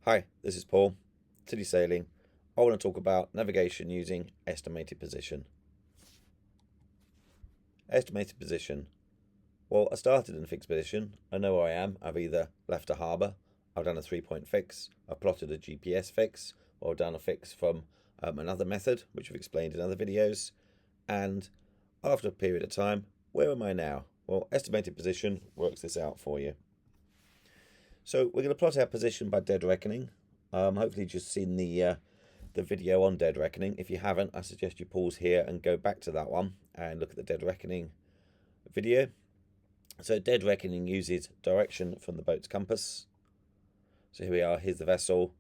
Hi, this is Paul, City Sailing. I want to talk about navigation using estimated position. Estimated position. Well, I started in a fixed position. I know where I am. I've either left a harbour, I've done a 3-point fix, I've plotted a GPS fix, or I've done a fix from another method, which I've explained in other videos. And after a period of time, where am I now? Well, estimated position works this out for you. So we're going to plot our position by dead reckoning. Hopefully you've just seen the video on dead reckoning. If you haven't, I suggest you pause here and go back to that one and look at the dead reckoning video. So dead reckoning uses direction from the boat's compass. So here we are, here's the vessel.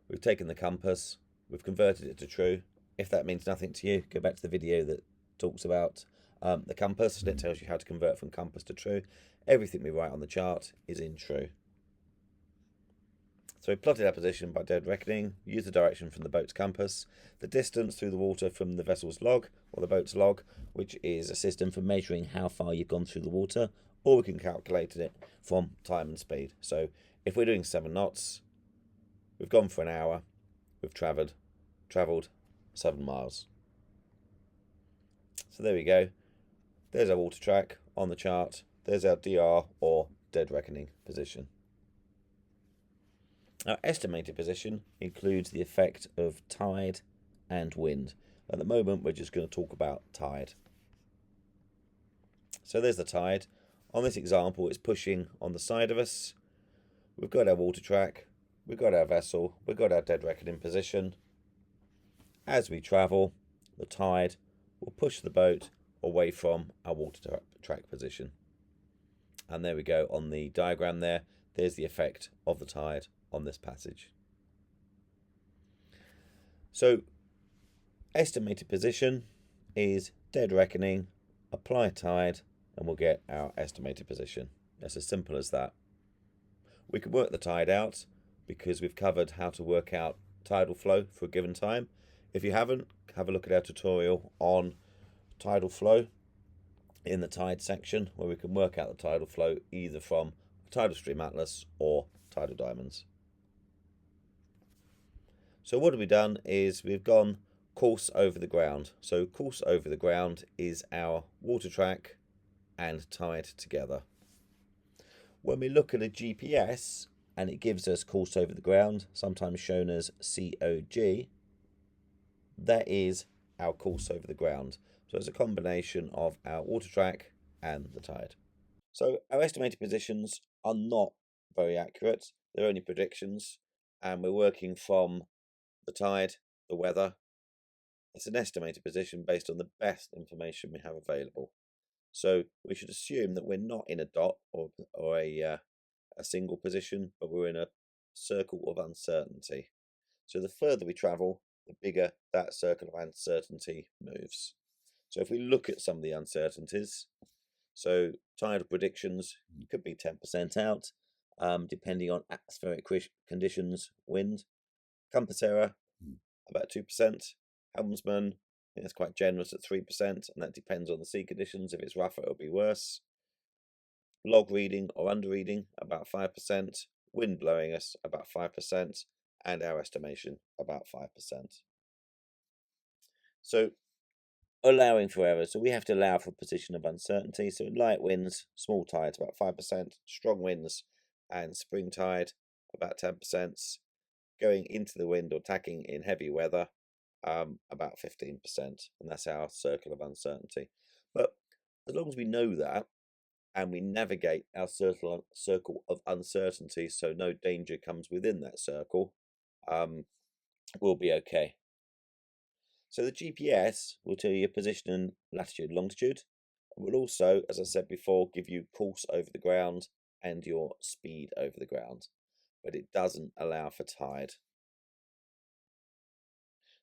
We've taken the compass, we've converted it to true. If that means nothing to you, go back to the video that talks about the compass, and it tells you how to convert from compass to true. Everything we write on the chart is in true. So we plotted our position by dead reckoning, used the direction from the boat's compass, the distance through the water from the vessel's log, or the boat's log, which is a system for measuring how far you've gone through the water, or we can calculate it from time and speed. So if we're doing 7 knots, we've gone for an hour, we've travelled 7 miles. So there we go. There's our water track on the chart. There's our DR, or dead reckoning position. Our estimated position includes the effect of tide and wind. At the moment, we're just going to talk about tide. So there's the tide. On this example, it's pushing on the side of us. We've got our water track, we've got our vessel, we've got our dead reckoning position. As we travel, the tide will push the boat away from our water track position. And there we go on the diagram there. There's the effect of the tide on this passage. So estimated position is dead reckoning, apply tide, and we'll get our estimated position. It's as simple as that. We can work the tide out because we've covered how to work out tidal flow for a given time. If you haven't, have a look at our tutorial on tidal flow in the tide section, where we can work out the tidal flow either from tidal stream atlas or tidal diamonds. So what have we done is we've gone course over the ground. So course over the ground is our water track and tide together. When we look at a GPS and it gives us course over the ground, sometimes shown as COG, that is our course over the ground. So it's a combination of our water track and the tide. So our estimated positions are not very accurate. They're only predictions, and we're working from the tide, the weather. It's an estimated position based on the best information we have available. So we should assume that we're not in a dot or a single position, but we're in a circle of uncertainty. So the further we travel, the bigger that circle of uncertainty moves. So if we look at some of the uncertainties, so tidal predictions could be 10% out, depending on atmospheric conditions, wind. Compass error, about 2%. Helmsman, I think that's quite generous at 3%, and that depends on the sea conditions. If it's rougher, it'll be worse. Log reading or under reading, about 5%. Wind blowing us, about 5%. And our estimation, about 5%. So allowing for error. So we have to allow for a position of uncertainty. So light winds, small tides, about 5%. Strong winds and spring tide, about 10%. Going into the wind or tacking in heavy weather, about 15%. And that's our circle of uncertainty. But as long as we know that and we navigate our circle of uncertainty so no danger comes within that circle, we'll be okay. So the GPS will tell you your position in latitude and longitude. It will also, as I said before, give you course over the ground and your speed over the ground, but it doesn't allow for tide.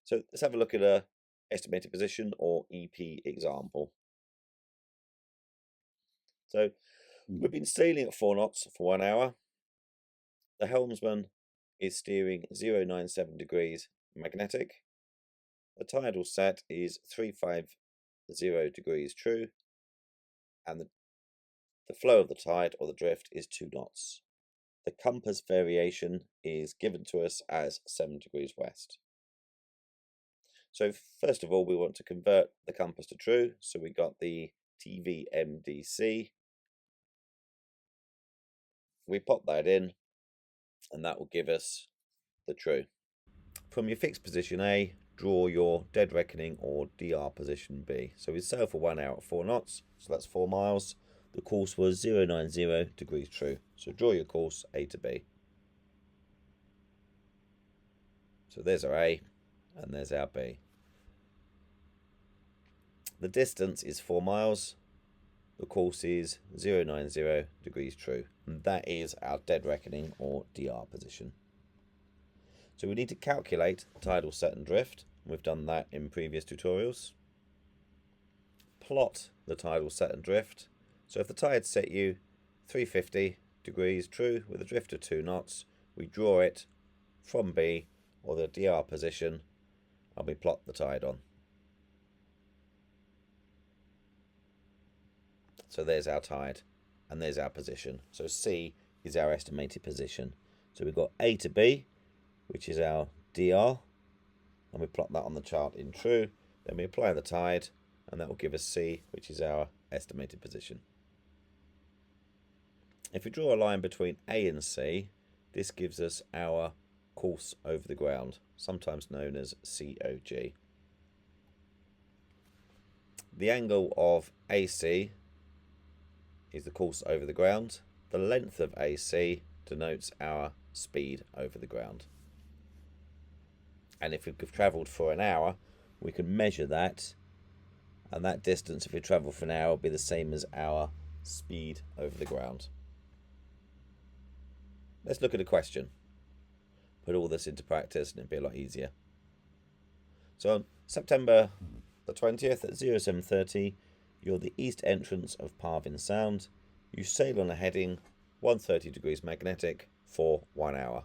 So let's have a look at a estimated position or EP example. So we've been sailing at 4 knots for 1 hour. The helmsman is steering 097 degrees magnetic. The tidal set is 350 degrees true, and the flow of the tide or the drift is 2 knots. The compass variation is given to us as 7 degrees west. So first of all, we want to convert the compass to true. So we got the TVMDC. We pop that in, and that will give us the true. From your fixed position A, draw your dead reckoning or DR position B. So we sail for 1 hour at 4 knots, so that's 4 miles. The course was 090 degrees true. So draw your course A to B. So there's our A, and there's our B. The distance is 4 miles. The course is 090 degrees true. And that is our dead reckoning or DR position. So we need to calculate tidal set and drift. We've done that in previous tutorials. Plot the tidal set and drift. So if the tide set you 350 degrees true with a drift of 2 knots, we draw it from B or the DR position and we plot the tide on. So there's our tide and there's our position. So C is our estimated position. So we've got A to B, which is our DR, and we plot that on the chart in true. Then we apply the tide, and that will give us C, which is our estimated position. If we draw a line between A and C, this gives us our course over the ground, sometimes known as COG. The angle of AC is the course over the ground. The length of AC denotes our speed over the ground. And if we've travelled for an hour, we can measure that, and that distance, if we travel for an hour, will be the same as our speed over the ground. Let's look at a question. Put all this into practice and it'll be a lot easier. So on September the 20th at 0730, you're the east entrance of Parvin Sound. You sail on a heading 130 degrees magnetic for 1 hour.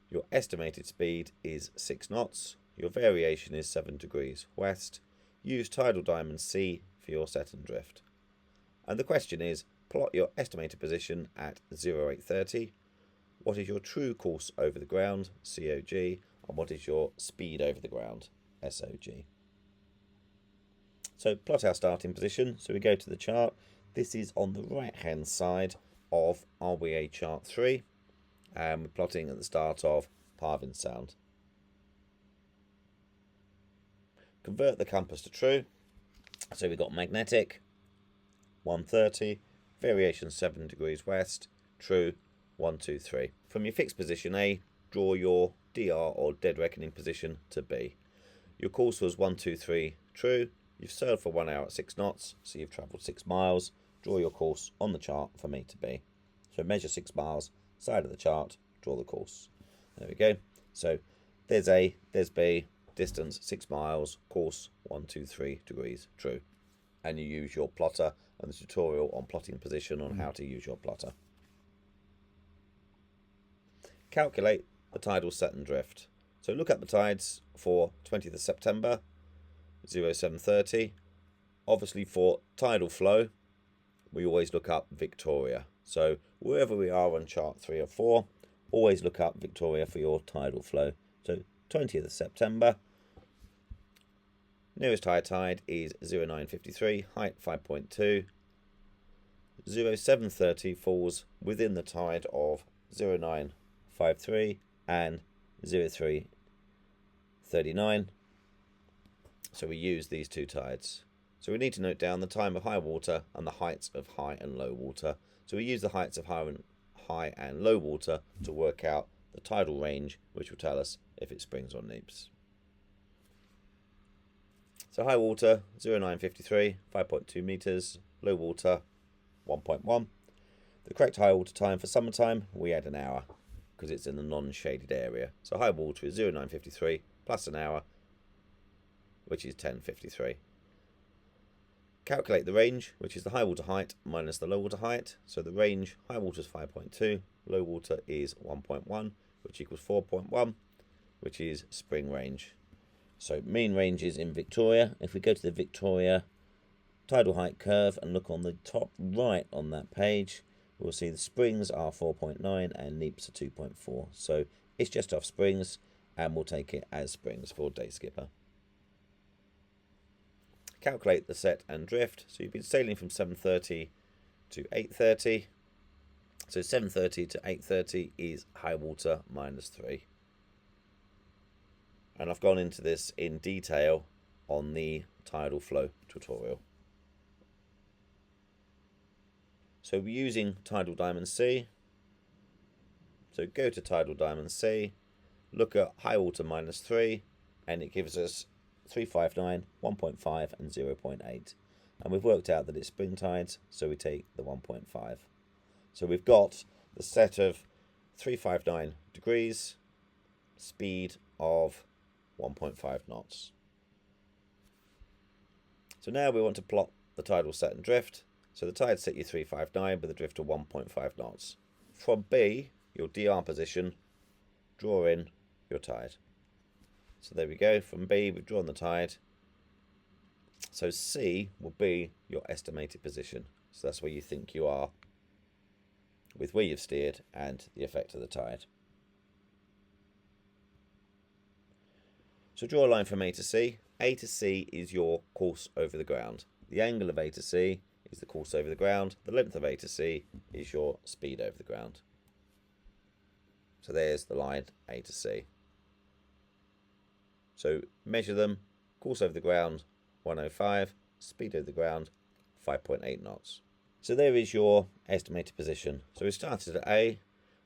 Your estimated speed is 6 knots. Your variation is 7 degrees west. Use tidal diamond C for your set and drift. And the question is, plot your estimated position at 0830. What is your true course over the ground, COG, and what is your speed over the ground, SOG? So plot our starting position. So we go to the chart. This is on the right-hand side of RWA chart 3. And we're plotting at the start of Parvin Sound. Convert the compass to true. So we've got magnetic, 130, variation 7 degrees west, true, 123. From your fixed position A, draw your DR or dead reckoning position to B. Your course was 123 true. You've sailed for 1 hour at 6 knots, so you've travelled 6 miles. Draw your course on the chart from A to B. So measure 6 miles, side of the chart, draw the course. There we go. So there's A, there's B, distance 6 miles, course 123 degrees true. And you use your plotter and the tutorial on plotting position on how to use your plotter. Calculate the tidal set and drift. So look up the tides for 20th of September, 0730. Obviously for tidal flow, we always look up Victoria. So wherever we are on chart 3 or 4, always look up Victoria for your tidal flow. So 20th of September, nearest high tide is 0953, height 5.2. 0730 falls within the tide of 0953 and 0339. So we use these two tides. So we need to note down the time of high water and the heights of high and low water. So we use the heights of high and low water to work out the tidal range, which will tell us if it springs or neaps. So high water, 0953, 5.2 metres. Low water, 1.1. The correct high water time for summertime, we add an hour because it's in the non-shaded area. So high water is 0953 plus an hour, which is 1053. Calculate the range, which is the high water height minus the low water height. So the range, high water is 5.2, low water is 1.1, which equals 4.1, which is spring range. So mean range is in Victoria. If we go to the Victoria tidal height curve and look on the top right on that page, we'll see the springs are 4.9 and neeps are 2.4. So it's just off springs, and we'll take it as springs for day skipper. Calculate the set and drift. So you've been sailing from 7:30 to 8:30. So 7:30 to 8:30 is high water -3. And I've gone into this in detail on the tidal flow tutorial. So we're using Tidal Diamond C. So go to Tidal Diamond C, look at high water -3, and it gives us 359, 1.5 and 0.8. And we've worked out that it's spring tides, so we take the 1.5. So we've got the set of 359 degrees, speed of 1.5 knots. So now we want to plot the tidal set and drift. So the tide set you 359 with a drift of 1.5 knots. From B, your DR position, draw in your tide. So there we go, from B we've drawn the tide. So C will be your estimated position. So that's where you think you are with where you've steered and the effect of the tide. So draw a line from A to C. A to C is your course over the ground. The angle of A to C is the course over the ground. The length of A to C is your speed over the ground. So there's the line A to C. So measure them. Course over the ground 105, speed over the ground 5.8 knots. So there is your estimated position. So we started at A,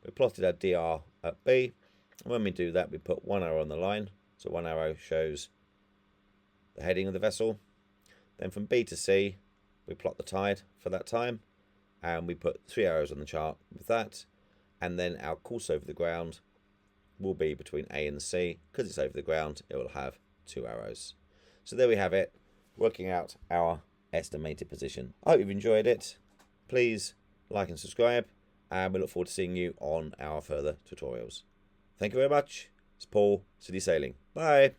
we plotted our DR at B, and when we do that we put 1 arrow on the line. So 1 arrow shows the heading of the vessel. Then from B to C we plot the tide for that time, and we put 3 arrows on the chart with that, and then our course over the ground will be between A and C. Because it's over the ground, it will have 2 arrows. So there we have it, working out our estimated position. I hope you've enjoyed it. Please like and subscribe, and we look forward to seeing you on our further tutorials. Thank you very much. It's Paul, City Sailing. Bye.